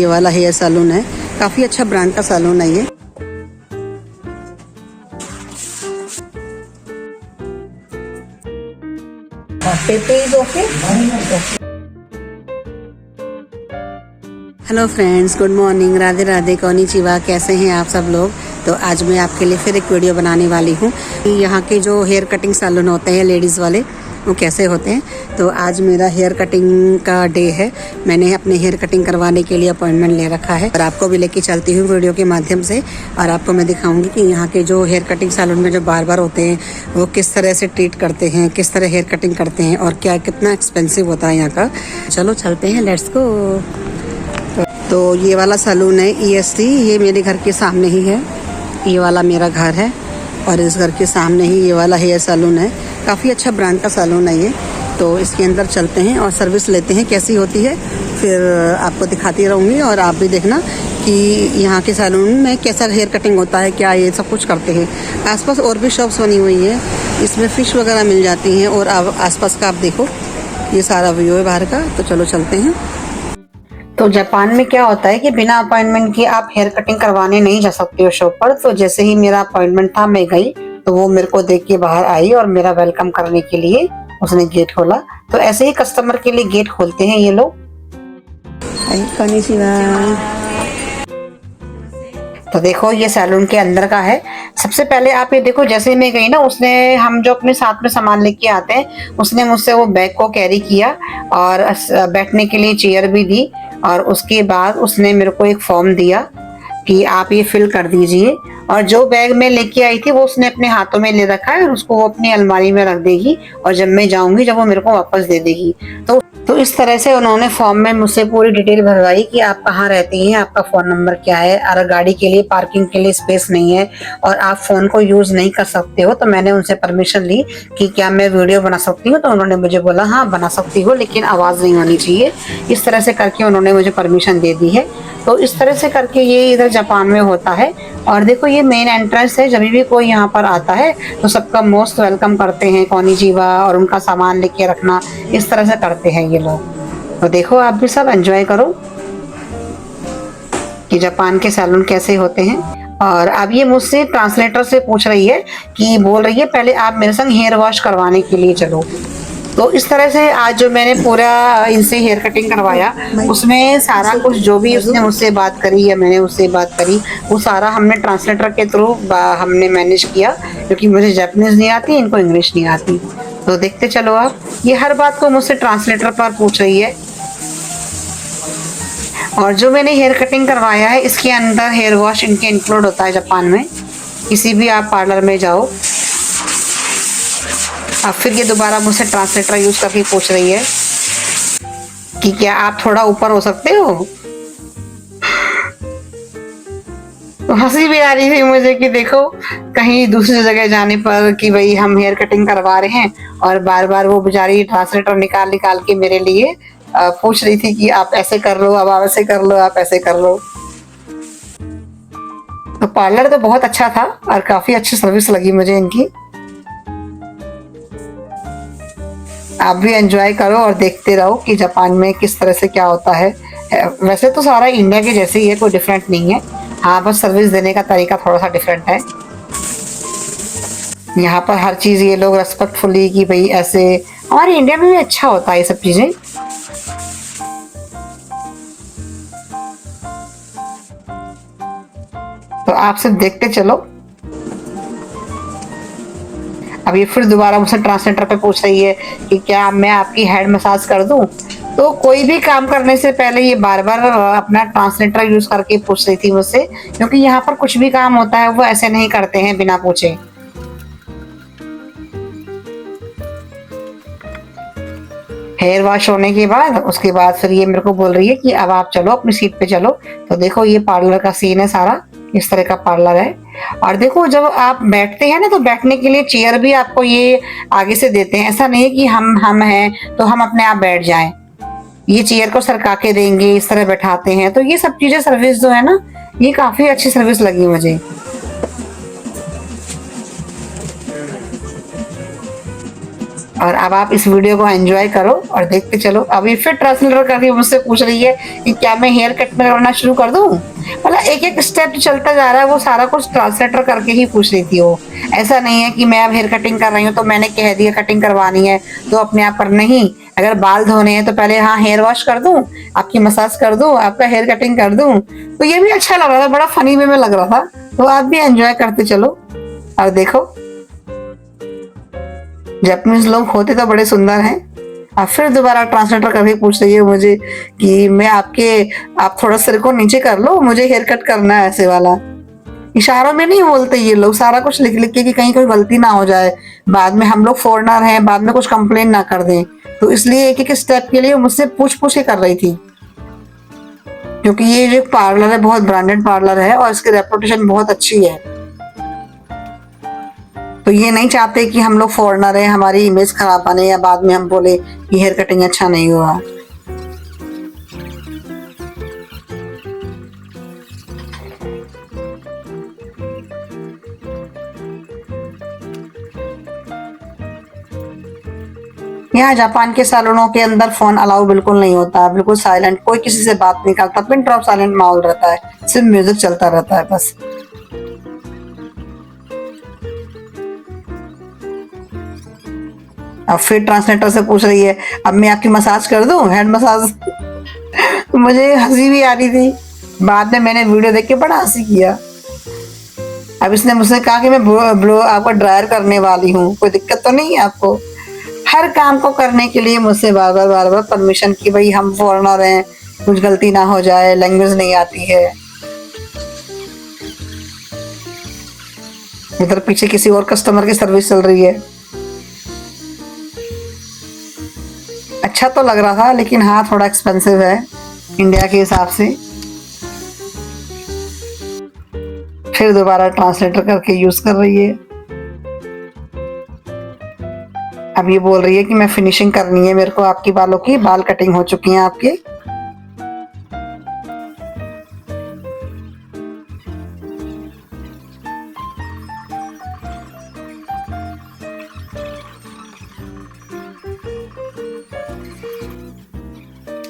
ये वाला hair salon है, काफी अच्छा ब्रांड का सैलून है ये। Hello friends, good morning, Radhe Radhe, konnichiwa. कैसे हैं आप सब लोग? तो आज मैं आपके लिए फिर एक वीडियो बनाने वाली हूँ। यहाँ के जो हेयर कटिंग सैलून होते हैं लेडीज़ वाले, वो कैसे होते हैं। तो आज मेरा हेयर कटिंग का डे है। मैंने अपने हेयर कटिंग करवाने के लिए अपॉइंटमेंट ले रखा है और आपको भी लेके चलती हूँ वीडियो के माध्यम से। और आपको मैं दिखाऊंगी कि यहाँ के जो हेयर कटिंग सैलून में जो बार्बर होते हैं वो किस तरह से ट्रीट करते हैं, किस तरह हेयर कटिंग करते हैं और क्या कितना एक्सपेंसिव होता है यहाँ का। चलो चलते हैं, लेट्स गो। तो ये वाला सैलून है EST, ये मेरे घर के सामने ही है। ये वाला मेरा घर है और इस घर के सामने ही ये वाला हेयर सैलून है। काफ़ी अच्छा ब्रांड का सैलून है ये। तो इसके अंदर चलते हैं और सर्विस लेते हैं कैसी होती है, फिर आपको दिखाती रहूँगी और आप भी देखना कि यहाँ के सैलून में कैसा हेयर कटिंग होता है, क्या ये सब कुछ करते हैं। आसपास और भी शॉप्स बनी हुई हैं, इसमें फ़िश वगैरह मिल जाती हैं। और आसपास का आप देखो, ये सारा व्यू है बाहर का। तो चलो चलते हैं। तो जापान में क्या होता है कि बिना अपॉइंटमेंट के आप हेयर कटिंग करवाने नहीं जा सकते हो शॉप पर। तो जैसे ही मेरा अपॉइंटमेंट था, मैं गई तो वो मेरे को देख के बाहर आई और मेरा वेलकम करने के लिए उसने गेट खोला। तो ऐसे ही कस्टमर के लिए गेट खोलते हैं ये लोग। तो देखो, ये सैलून के अंदर का है। सबसे पहले आप ये देखो, जैसे मैं गई ना, उसने हम जो अपने साथ में सामान लेके आते हैं, उसने मुझसे वो बैग को कैरी किया और बैठने के लिए चेयर भी दी। और उसके बाद उसने मेरे को एक फॉर्म दिया कि आप ये फिल कर दीजिए। और जो बैग मैं लेके आई थी वो उसने अपने हाथों में ले रखा है और उसको वो अपनी अलमारी में रख देगी। और जब मैं जाऊंगी, जब वो मेरे को वापस दे देगी। तो इस तरह से उन्होंने फॉर्म में मुझसे पूरी डिटेल भरवाई कि आप कहाँ रहती हैं, आपका फोन नंबर क्या है, अगर गाड़ी के लिए पार्किंग के लिए स्पेस नहीं है और आप फोन को यूज नहीं कर सकते हो। तो मैंने उनसे परमिशन ली कि क्या मैं वीडियो बना सकती हूँ। तो उन्होंने मुझे बोला हाँ बना सकती हो, लेकिन आवाज नहीं होनी चाहिए। इस तरह से करके उन्होंने मुझे परमिशन दे दी है। तो इस तरह से करके ये इधर जापान में होता है। और देखो, ये मेन एंट्रेंस है। जब भी कोई यहाँ पर आता है तो सबका मोस्ट वेलकम करते हैं, कोनिचिवा, और उनका सामान लेके रखना, इस तरह से करते हैं ये लोग। तो देखो, आप भी सब एंजॉय करो कि जापान के सैलून कैसे होते हैं। और अब ये मुझसे ट्रांसलेटर से पूछ रही है कि बोल रही है पहले आप मेरे संग हेयर वॉश करवाने के लिए चलो। तो इस तरह से आज जो मैंने पूरा इनसे हेयर कटिंग करवाया, उसमें सारा कुछ जो भी उसने मुझसे बात करी या मैंने उससे बात करी, वो सारा हमने ट्रांसलेटर के थ्रू हमने मैनेज किया, क्योंकि मुझे जापानीज नहीं आती, इनको इंग्लिश नहीं आती। तो देखते चलो आप। ये हर बात को मुझसे ट्रांसलेटर पर पूछ रही है। और जो मैंने हेयर कटिंग करवाया है, इसके अंदर हेयर वॉश इनके इंक्लूड होता है जापान में। किसी भी आप पार्लर में जाओ। अब फिर ये दोबारा मुझसे ट्रांसलेटर यूज करके पूछ रही है कि क्या आप थोड़ा ऊपर हो सकते हो। तो हंसी भी आ रही थी मुझे कि देखो, कहीं दूसरी जगह जाने पर कि भाई हम हेयर कटिंग करवा रहे हैं और बार बार वो बेचारी ट्रांसलेटर निकाल निकाल के मेरे लिए पूछ रही थी कि आप ऐसे कर लो, अब आप ऐसे कर लो, आप ऐसे कर लो। तो पार्लर तो बहुत अच्छा था और काफी अच्छी सर्विस लगी मुझे इनकी। आप भी एंजॉय करो और देखते रहो कि जापान में किस तरह से क्या होता है। वैसे तो सारा इंडिया के जैसे ही है, कोई डिफरेंट नहीं है। हाँ, बस सर्विस देने का तरीका थोड़ा सा डिफरेंट है। यहाँ पर हर चीज ये लोग रेस्पेक्टफुली कि भाई ऐसे, हमारे इंडिया में भी अच्छा होता है ये सब चीजें। तो आप सब देखते चलो। अब ये फिर दोबारा मुझसे ट्रांसलेटर पे पूछ रही है कि क्या मैं आपकी हेड मसाज कर दूं। तो कोई भी काम करने से पहले ये बार बार अपना ट्रांसलेटर यूज करके पूछ रही थी मुझसे, क्योंकि यहाँ पर कुछ भी काम होता है वो ऐसे नहीं करते हैं बिना पूछे। हेयर वॉश होने के बाद उसके बाद फिर ये मेरे को बोल रही है कि अब आप चलो अपनी सीट पे चलो। तो देखो, ये पार्लर का सीन है सारा, इस तरह का पार्लर है। और देखो, जब आप बैठते हैं ना, तो बैठने के लिए चेयर भी आपको ये आगे से देते हैं। ऐसा नहीं है कि हम हैं तो हम अपने आप बैठ जाएं। ये चेयर को सरका के देंगे, इस तरह बैठाते हैं। तो ये सब चीजें, सर्विस जो है ना, ये काफी अच्छी सर्विस लगी मुझे। और अब आप इस वीडियो को एंजॉय करो और देखते चलो। अभी फिर ट्रांसलेटर करके मुझसे पूछ रही है कि क्या मैं हेयर कट में करना शुरू कर दूं। मतलब एक एक स्टेप चलता जा रहा है, वो सारा कुछ ट्रांसलेटर करके ही पूछ रही थी वो। ऐसा नहीं है कि मैं अब हेयर कटिंग कर रही हूँ तो मैंने कह दिया कटिंग करवानी है तो अपने आप पर नहीं। अगर बाल धोने हैं तो पहले हाँ हेयर वॉश कर दूं, आपकी मसाज कर दूं, आपका हेयर कटिंग कर दूं। तो ये भी अच्छा लग रहा था, बड़ा फनी वे में लग रहा था। तो आप भी एंजॉय करते चलो और देखो। जापानीज लोग होते तो बड़े सुंदर हैं। अब फिर दोबारा ट्रांसलेटर करके पूछ रही है मुझे कि मैं आप थोड़ा सिर को नीचे कर लो, मुझे हेयर कट करना है ऐसे वाला। इशारों में नहीं बोलते ये लोग, सारा कुछ लिख लिख के कि कहीं कोई गलती ना हो जाए, बाद में हम लोग फॉरेनर हैं, बाद में कुछ कंप्लेन ना कर दें। तो इसलिए एक एक स्टेप के लिए मुझसे पूछ पूछ के कर रही थी, क्योंकि ये जो पार्लर है बहुत ब्रांडेड पार्लर है और इसकी रेपुटेशन बहुत अच्छी है। तो ये नहीं चाहते कि हम लोग फॉरेनर हैं, हमारी इमेज खराब बने या बाद में हम बोले कि हेयर कटिंग अच्छा नहीं हुआ। यहाँ जापान के सैलूनों के अंदर फोन अलाउ बिल्कुल नहीं होता, बिल्कुल साइलेंट, कोई किसी से बात नहीं करता, पिन ड्रॉप साइलेंट माहौल रहता है, सिर्फ म्यूजिक चलता रहता है बस। अब फिर ट्रांसलेटर से पूछ रही है अब मैं आपकी मसाज कर दूं, हेड मसाज। मुझे हंसी भी आ रही थी, बाद में मैंने वीडियो देख के बड़ा हंसी किया। अब इसने मुझसे कहा कि मैं ब्लो आपको ड्रायर करने वाली हूँ, कोई दिक्कत तो नहीं है आपको। हर काम को करने के लिए मुझसे बार बार परमिशन की, भाई हम फॉरेनर हैं, कुछ गलती ना हो जाए, लैंग्वेज नहीं आती है। इधर पीछे किसी और कस्टमर की सर्विस चल रही है। अच्छा तो लग रहा था, लेकिन हाँ थोड़ा एक्सपेंसिव है इंडिया के हिसाब से। फिर दोबारा ट्रांसलेटर करके यूज कर रही है। अब ये बोल रही है कि मैं फिनिशिंग करनी है मेरे को आपकी बालों की, बाल कटिंग हो चुकी हैं आपके।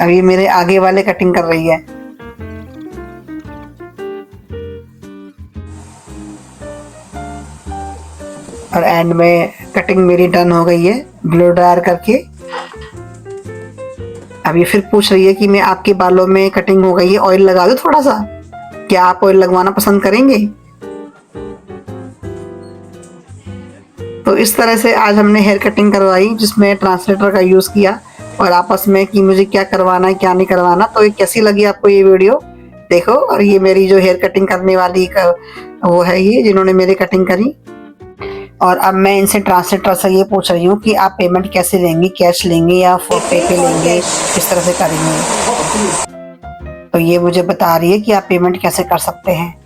अब ये मेरे आगे वाले कटिंग कर रही है। और एंड में कटिंग मेरी डन हो गई है ब्लो ड्रायर करके। अब ये फिर पूछ रही है कि मैं आपके बालों में कटिंग हो गई है, ऑयल लगा दूं थोड़ा सा, क्या आप ऑयल लगवाना पसंद करेंगे। तो इस तरह से आज हमने हेयर कटिंग करवाई, जिसमें ट्रांसलेटर का यूज किया और आपस में कि मुझे क्या करवाना है क्या नहीं करवाना। तो ये कैसी लगी आपको ये वीडियो देखो। और ये मेरी जो हेयर कटिंग करने वाली का वो है, ये जिन्होंने मेरी कटिंग करी। और अब मैं इनसे ट्रांसलेटर से ये पूछ रही हूँ कि आप पेमेंट कैसे लेंगे, कैश लेंगे या फोन पे लेंगे, किस तरह से करेंगे। तो ये मुझे बता रही है कि आप पेमेंट कैसे कर सकते हैं।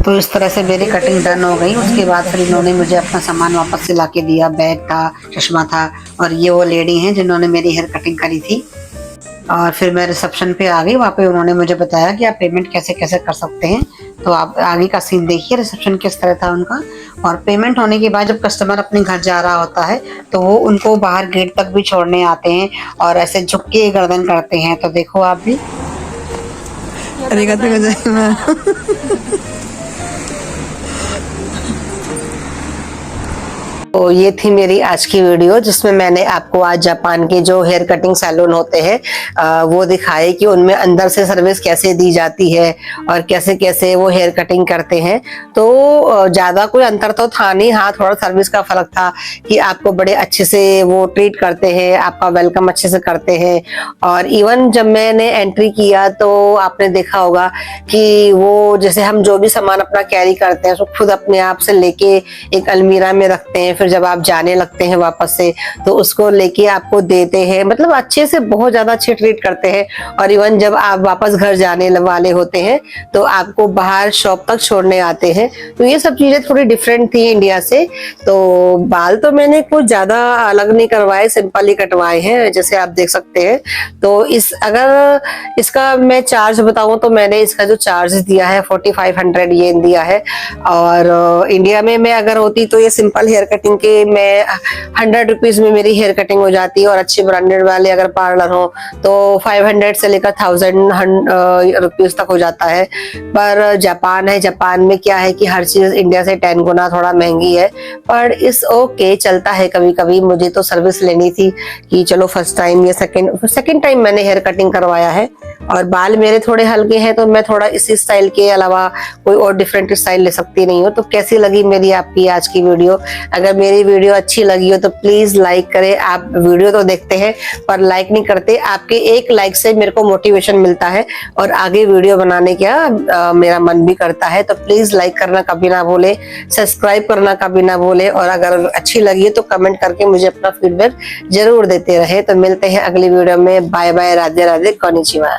तो इस तरह से मेरी कटिंग डन हो गई। उसके बाद फिर इन्होंने मुझे अपना सामान वापस से ला के दिया, बैग था, चश्मा था। और ये वो लेडी हैं जिन्होंने मेरी हेयर कटिंग करी थी। और फिर मैं रिसेप्शन पे आ गई, वहाँ पे उन्होंने मुझे बताया कि आप पेमेंट कैसे कैसे कर सकते हैं। तो आप आगे का सीन देखिए, रिसेप्शन किस तरह था उनका। और पेमेंट होने के बाद जब कस्टमर अपने घर जा रहा होता है तो वो उनको बाहर गेट तक भी छोड़ने आते हैं और ऐसे झुक के गर्दन करते हैं। तो देखो आप भी। तो ये थी मेरी आज की वीडियो, जिसमें मैंने आपको आज जापान के जो हेयर कटिंग सैलून होते हैं वो दिखाए कि उनमें अंदर से सर्विस कैसे दी जाती है और कैसे कैसे वो हेयर कटिंग करते हैं। तो ज्यादा कोई अंतर तो था नहीं, हाँ थोड़ा सर्विस का फर्क था कि आपको बड़े अच्छे से वो ट्रीट करते हैं, आपका वेलकम अच्छे से करते हैं। और इवन जब मैंने एंट्री किया तो आपने देखा होगा कि वो जैसे हम जो भी सामान अपना कैरी करते हैं उसको खुद अपने आप से लेके एक अलमीरा में रखते हैं, फिर जब आप जाने लगते हैं वापस से तो उसको लेके आपको देते हैं। मतलब अच्छे से, बहुत ज्यादा अच्छे ट्रीट करते हैं। और इवन जब आप वापस घर जाने वाले होते हैं तो आपको बाहर शॉप तक छोड़ने आते हैं। तो ये सब चीजें थोड़ी डिफरेंट थी इंडिया से। तो बाल तो मैंने कुछ ज्यादा अलग नहीं करवाए, सिंपल ही कटवाए हैं जैसे आप देख सकते हैं। तो अगर इसका मैं चार्ज बताऊं तो मैंने इसका जो चार्ज दिया है 4500 येन दिया है। और इंडिया में मैं अगर होती तो ये सिंपल हेयर कटिंग थिंक कि मैं 100 रुपीज में मेरी हेयर कटिंग हो जाती है, और अच्छे ब्रांडेड वाले अगर पार्लर हो तो 500 से लेकर 1000 रुपीज तक हो जाता है। पर जापान है, जापान में क्या है कि हर चीज इंडिया से 10 गुना थोड़ा महंगी है, पर इस ओके चलता है कभी कभी। मुझे तो सर्विस लेनी थी कि चलो फर्स्ट टाइम या सेकंड टाइम मैंने हेयर कटिंग करवाया है, और बाल मेरे थोड़े हल्के हैं तो मैं थोड़ा इसी स्टाइल के अलावा कोई और डिफरेंट स्टाइल ले सकती नहीं हूँ। तो कैसी लगी मेरी आपकी आज की वीडियो? अगर मेरी वीडियो अच्छी लगी हो तो प्लीज लाइक करें। आप वीडियो तो देखते हैं पर लाइक नहीं करते। आपके एक लाइक से मेरे को मोटिवेशन मिलता है और आगे वीडियो बनाने का मेरा मन भी करता है। तो प्लीज लाइक करना कभी ना भूले, सब्सक्राइब करना कभी ना भूले, और अगर अच्छी लगी तो कमेंट करके मुझे अपना फीडबैक जरूर देते रहे। तो मिलते हैं अगली वीडियो में। Bye bye, Radhe Radhe, konnichiwa.